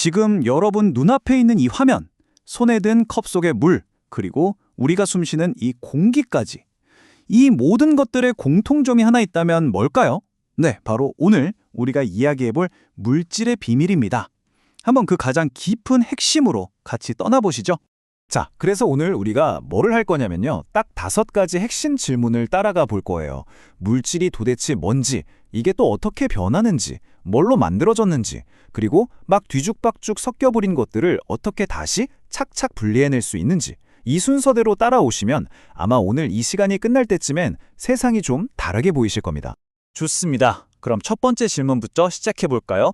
지금 여러분 눈앞에 있는 이 화면, 손에 든 컵 속의 물, 그리고 우리가 숨쉬는 이 공기까지. 이 모든 것들의 공통점이 하나 있다면 뭘까요? 네, 바로 오늘 우리가 이야기해볼 물질의 비밀입니다. 한번 그 가장 깊은 핵심으로 같이 떠나보시죠. 자, 그래서 오늘 우리가 뭐를 할 거냐면요. 딱 5가지 핵심 질문을 따라가 볼 거예요. 물질이 도대체 뭔지, 이게 또 어떻게 변하는지, 뭘로 만들어졌는지, 그리고 막 뒤죽박죽 섞여버린 것들을 어떻게 다시 착착 분리해낼 수 있는지, 이 순서대로 따라오시면 아마 오늘 이 시간이 끝날 때쯤엔 세상이 좀 다르게 보이실 겁니다. 좋습니다. 그럼 첫 번째 질문부터 시작해볼까요?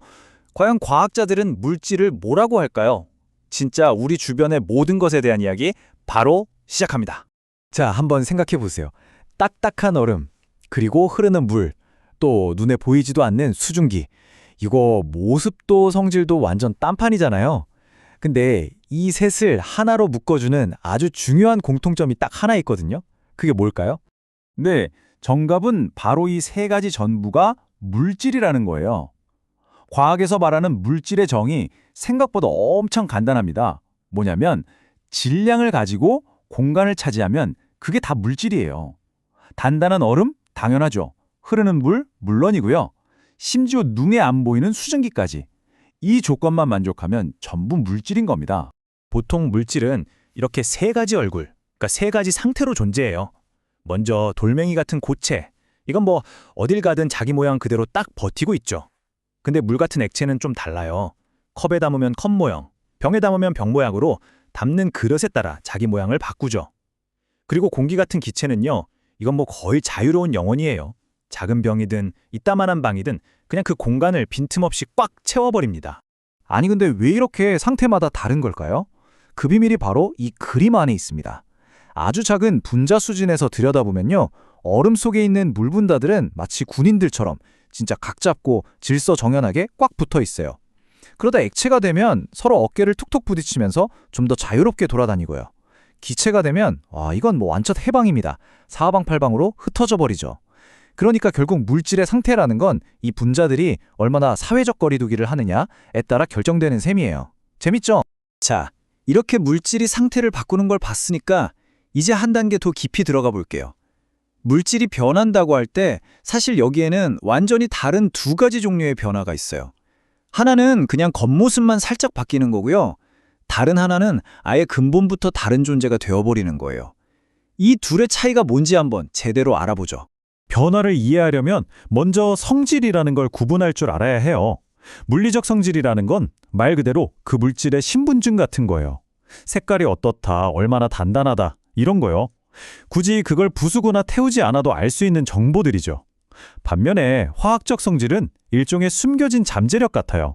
과연 과학자들은 물질을 뭐라고 할까요? 진짜 우리 주변의 모든 것에 대한 이야기 바로 시작합니다. 자, 한번 생각해 보세요. 딱딱한 얼음, 그리고 흐르는 물, 또 눈에 보이지도 않는 수증기. 이거 모습도 성질도 완전 딴판이잖아요. 근데 이 셋을 하나로 묶어주는 아주 중요한 공통점이 딱 하나 있거든요. 그게 뭘까요? 네, 정답은 바로 이 3가지 전부가 물질이라는 거예요. 과학에서 말하는 물질의 정의 생각보다 엄청 간단합니다. 뭐냐면 질량을 가지고 공간을 차지하면 그게 다 물질이에요. 단단한 얼음? 당연하죠. 흐르는 물? 물론이고요. 심지어 눈에 안 보이는 수증기까지. 이 조건만 만족하면 전부 물질인 겁니다. 보통 물질은 이렇게 3가지 얼굴, 그러니까 3가지 상태로 존재해요. 먼저 돌멩이 같은 고체. 이건 뭐 어딜 가든 자기 모양 그대로 딱 버티고 있죠. 근데 물 같은 액체는 좀 달라요. 컵에 담으면 컵 모양, 병에 담으면 병 모양으로 담는 그릇에 따라 자기 모양을 바꾸죠. 그리고 공기 같은 기체는요. 이건 뭐 거의 자유로운 영혼이에요. 작은 병이든 이따만한 방이든 그냥 그 공간을 빈틈없이 꽉 채워버립니다. 아니 근데 왜 이렇게 상태마다 다른 걸까요? 그 비밀이 바로 이 그림 안에 있습니다. 아주 작은 분자 수준에서 들여다보면요. 얼음 속에 있는 물 분자들은 마치 군인들처럼 진짜 각 잡고 질서정연하게 꽉 붙어 있어요. 그러다 액체가 되면 서로 어깨를 툭툭 부딪히면서 좀 더 자유롭게 돌아다니고요. 기체가 되면 이건 뭐 완전 해방입니다. 사방팔방으로 흩어져 버리죠. 그러니까 결국 물질의 상태라는 건 이 분자들이 얼마나 사회적 거리두기를 하느냐에 따라 결정되는 셈이에요. 재밌죠? 자, 이렇게 물질이 상태를 바꾸는 걸 봤으니까 이제 한 단계 더 깊이 들어가 볼게요. 물질이 변한다고 할 때 사실 여기에는 완전히 다른 2가지 종류의 변화가 있어요. 하나는 그냥 겉모습만 살짝 바뀌는 거고요. 다른 하나는 아예 근본부터 다른 존재가 되어버리는 거예요. 이 둘의 차이가 뭔지 한번 제대로 알아보죠. 변화를 이해하려면 먼저 성질이라는 걸 구분할 줄 알아야 해요. 물리적 성질이라는 건 말 그대로 그 물질의 신분증 같은 거예요. 색깔이 어떻다, 얼마나 단단하다, 이런 거요. 굳이 그걸 부수거나 태우지 않아도 알 수 있는 정보들이죠. 반면에 화학적 성질은 일종의 숨겨진 잠재력 같아요.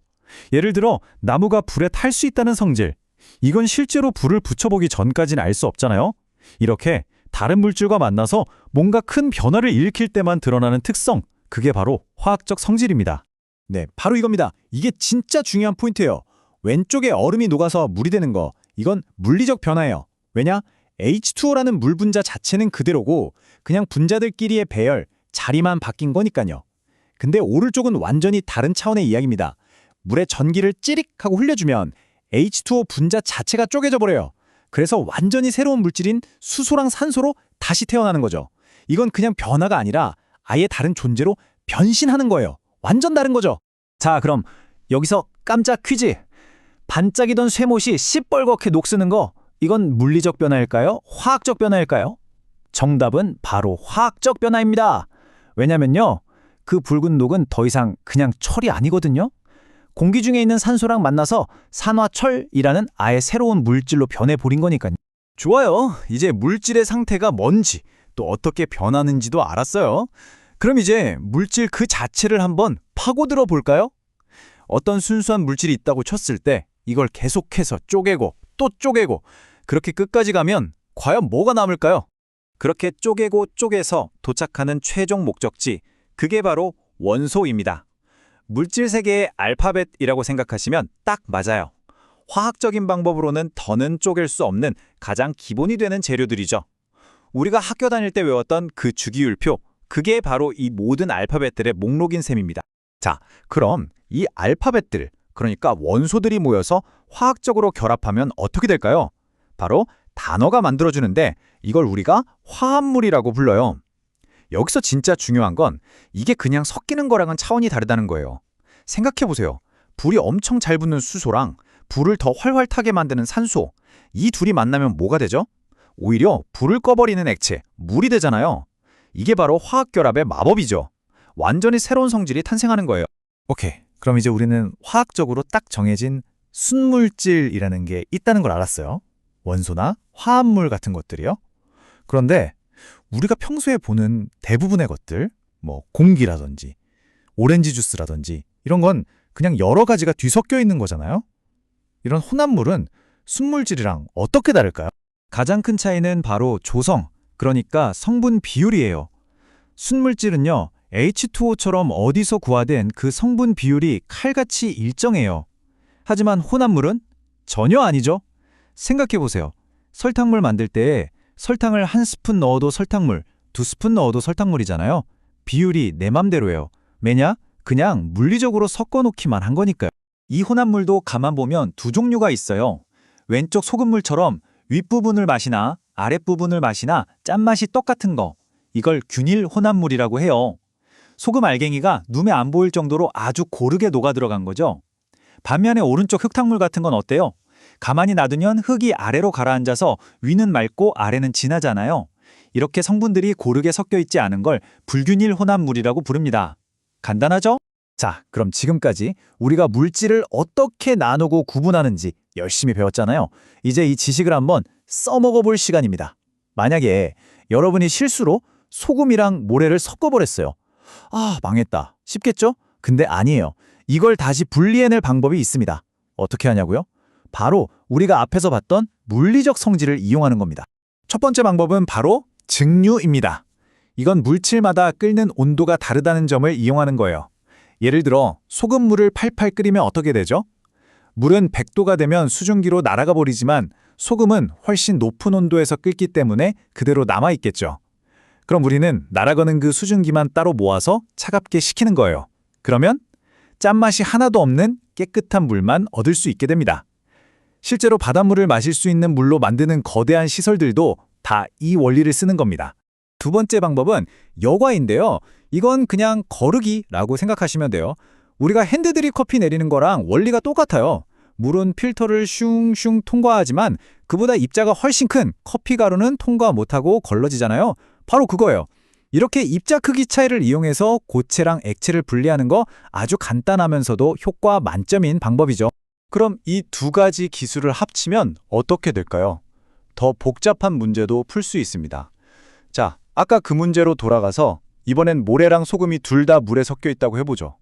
예를 들어 나무가 불에 탈 수 있다는 성질. 이건 실제로 불을 붙여보기 전까지는 알 수 없잖아요. 이렇게 다른 물질과 만나서 뭔가 큰 변화를 일으킬 때만 드러나는 특성, 그게 바로 화학적 성질입니다. 네, 바로 이겁니다. 이게 진짜 중요한 포인트예요. 왼쪽에 얼음이 녹아서 물이 되는 거, 이건 물리적 변화예요. 왜냐? H2O라는 물 분자 자체는 그대로고 그냥 분자들끼리의 배열, 자리만 바뀐 거니까요. 근데 오른쪽은 완전히 다른 차원의 이야기입니다. 물에 전기를 찌릭 하고 흘려주면 H2O 분자 자체가 쪼개져 버려요. 그래서 완전히 새로운 물질인 수소랑 산소로 다시 태어나는 거죠. 이건 그냥 변화가 아니라 아예 다른 존재로 변신하는 거예요. 완전 다른 거죠. 자, 그럼 여기서 깜짝 퀴즈. 반짝이던 쇠못이 시뻘겋게 녹쓰는 거, 이건 물리적 변화일까요? 화학적 변화일까요? 정답은 바로 화학적 변화입니다. 왜냐면요, 그 붉은 녹은 더 이상 그냥 철이 아니거든요. 공기 중에 있는 산소랑 만나서 산화철이라는 아예 새로운 물질로 변해버린 거니까요. 좋아요. 이제 물질의 상태가 뭔지, 또 어떻게 변하는지도 알았어요. 그럼 이제 물질 그 자체를 한번 파고들어 볼까요? 어떤 순수한 물질이 있다고 쳤을 때 이걸 계속해서 쪼개고 또 쪼개고 그렇게 끝까지 가면 과연 뭐가 남을까요? 그렇게 쪼개고 쪼개서 도착하는 최종 목적지, 그게 바로 원소입니다. 물질 세계의 알파벳이라고 생각하시면 딱 맞아요. 화학적인 방법으로는 더는 쪼갤 수 없는 가장 기본이 되는 재료들이죠. 우리가 학교 다닐 때 외웠던 그 주기율표, 그게 바로 이 모든 알파벳들의 목록인 셈입니다. 자, 그럼 이 알파벳들, 그러니까 원소들이 모여서 화학적으로 결합하면 어떻게 될까요? 바로 단어가 만들어주는데 이걸 우리가 화합물이라고 불러요. 여기서 진짜 중요한 건 이게 그냥 섞이는 거랑은 차원이 다르다는 거예요. 생각해보세요. 불이 엄청 잘 붙는 수소랑 불을 더 활활 타게 만드는 산소, 이 둘이 만나면 뭐가 되죠? 오히려 불을 꺼버리는 액체, 물이 되잖아요. 이게 바로 화학결합의 마법이죠. 완전히 새로운 성질이 탄생하는 거예요. 오케이. 그럼 이제 우리는 화학적으로 딱 정해진 순물질이라는 게 있다는 걸 알았어요. 원소나 화합물 같은 것들이요. 그런데 우리가 평소에 보는 대부분의 것들, 뭐 공기라든지 오렌지 주스라든지 이런 건 그냥 여러 가지가 뒤섞여 있는 거잖아요. 이런 혼합물은 순물질이랑 어떻게 다를까요? 가장 큰 차이는 바로 조성, 그러니까 성분 비율이에요. 순물질은요, H2O처럼 어디서 구하된 그 성분 비율이 칼같이 일정해요. 하지만 혼합물은 전혀 아니죠. 생각해보세요. 설탕물 만들 때 설탕을 1스푼 넣어도 설탕물, 2스푼 넣어도 설탕물이잖아요. 비율이 내 맘대로예요. 왜냐? 그냥 물리적으로 섞어놓기만 한 거니까요. 이 혼합물도 가만 보면 두 종류가 있어요. 왼쪽 소금물처럼 윗부분을 마시나 아랫부분을 마시나 짠맛이 똑같은 거. 이걸 균일 혼합물이라고 해요. 소금 알갱이가 눈에 안 보일 정도로 아주 고르게 녹아 들어간 거죠. 반면에 오른쪽 흙탕물 같은 건 어때요? 가만히 놔두면 흙이 아래로 가라앉아서 위는 맑고 아래는 진하잖아요. 이렇게 성분들이 고르게 섞여 있지 않은 걸 불균일 혼합물이라고 부릅니다. 간단하죠? 자, 그럼 지금까지 우리가 물질을 어떻게 나누고 구분하는지 열심히 배웠잖아요. 이제 이 지식을 한번 써먹어 볼 시간입니다. 만약에 여러분이 실수로 소금이랑 모래를 섞어버렸어요. 아, 망했다. 쉽겠죠? 근데 아니에요. 이걸 다시 분리해낼 방법이 있습니다. 어떻게 하냐고요? 바로 우리가 앞에서 봤던 물리적 성질을 이용하는 겁니다. 첫 번째 방법은 바로 증류입니다. 이건 물질마다 끓는 온도가 다르다는 점을 이용하는 거예요. 예를 들어 소금물을 팔팔 끓이면 어떻게 되죠? 물은 100도가 되면 수증기로 날아가 버리지만 소금은 훨씬 높은 온도에서 끓기 때문에 그대로 남아있겠죠. 그럼 우리는 날아가는 그 수증기만 따로 모아서 차갑게 식히는 거예요. 그러면 짠맛이 하나도 없는 깨끗한 물만 얻을 수 있게 됩니다. 실제로 바닷물을 마실 수 있는 물로 만드는 거대한 시설들도 다 이 원리를 쓰는 겁니다. 두 번째 방법은 여과인데요. 이건 그냥 거르기라고 생각하시면 돼요. 우리가 핸드드립 커피 내리는 거랑 원리가 똑같아요. 물은 필터를 슝슝 통과하지만 그보다 입자가 훨씬 큰 커피 가루는 통과 못하고 걸러지잖아요. 바로 그거예요. 이렇게 입자 크기 차이를 이용해서 고체랑 액체를 분리하는 거 아주 간단하면서도 효과 만점인 방법이죠. 그럼 이 두 가지 기술을 합치면 어떻게 될까요? 더 복잡한 문제도 풀 수 있습니다. 자, 아까 그 문제로 돌아가서 이번엔 모래랑 소금이 둘 다 물에 섞여 있다고 해보죠.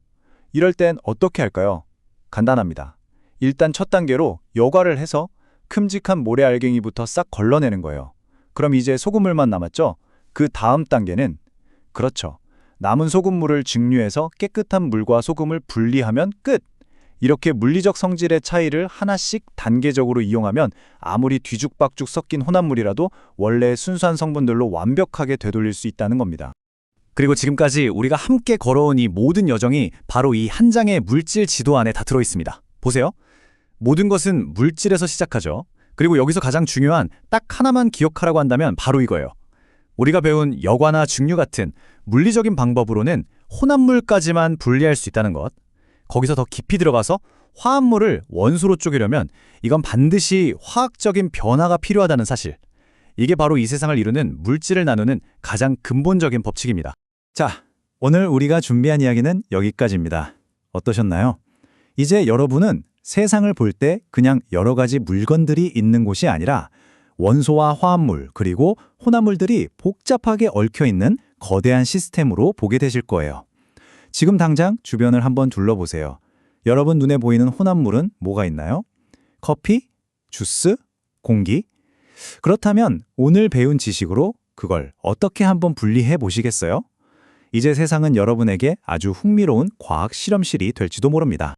이럴 땐 어떻게 할까요? 간단합니다. 일단 첫 단계로 여과를 해서 큼직한 모래 알갱이부터 싹 걸러내는 거예요. 그럼 이제 소금물만 남았죠? 그 다음 단계는 그렇죠. 남은 소금물을 증류해서 깨끗한 물과 소금을 분리하면 끝! 이렇게 물리적 성질의 차이를 하나씩 단계적으로 이용하면 아무리 뒤죽박죽 섞인 혼합물이라도 원래의 순수한 성분들로 완벽하게 되돌릴 수 있다는 겁니다. 그리고 지금까지 우리가 함께 걸어온 이 모든 여정이 바로 이 한 장의 물질 지도 안에 다 들어있습니다. 보세요. 모든 것은 물질에서 시작하죠. 그리고 여기서 가장 중요한 딱 하나만 기억하라고 한다면 바로 이거예요. 우리가 배운 여과나 증류 같은 물리적인 방법으로는 혼합물까지만 분리할 수 있다는 것. 거기서 더 깊이 들어가서 화합물을 원소로 쪼개려면 이건 반드시 화학적인 변화가 필요하다는 사실. 이게 바로 이 세상을 이루는 물질을 나누는 가장 근본적인 법칙입니다. 자, 오늘 우리가 준비한 이야기는 여기까지입니다. 어떠셨나요? 이제 여러분은 세상을 볼 때 그냥 여러 가지 물건들이 있는 곳이 아니라 원소와 화합물 그리고 혼합물들이 복잡하게 얽혀있는 거대한 시스템으로 보게 되실 거예요. 지금 당장 주변을 한번 둘러보세요. 여러분 눈에 보이는 혼합물은 뭐가 있나요? 커피? 주스? 공기? 그렇다면 오늘 배운 지식으로 그걸 어떻게 한번 분리해 보시겠어요? 이제 세상은 여러분에게 아주 흥미로운 과학 실험실이 될지도 모릅니다.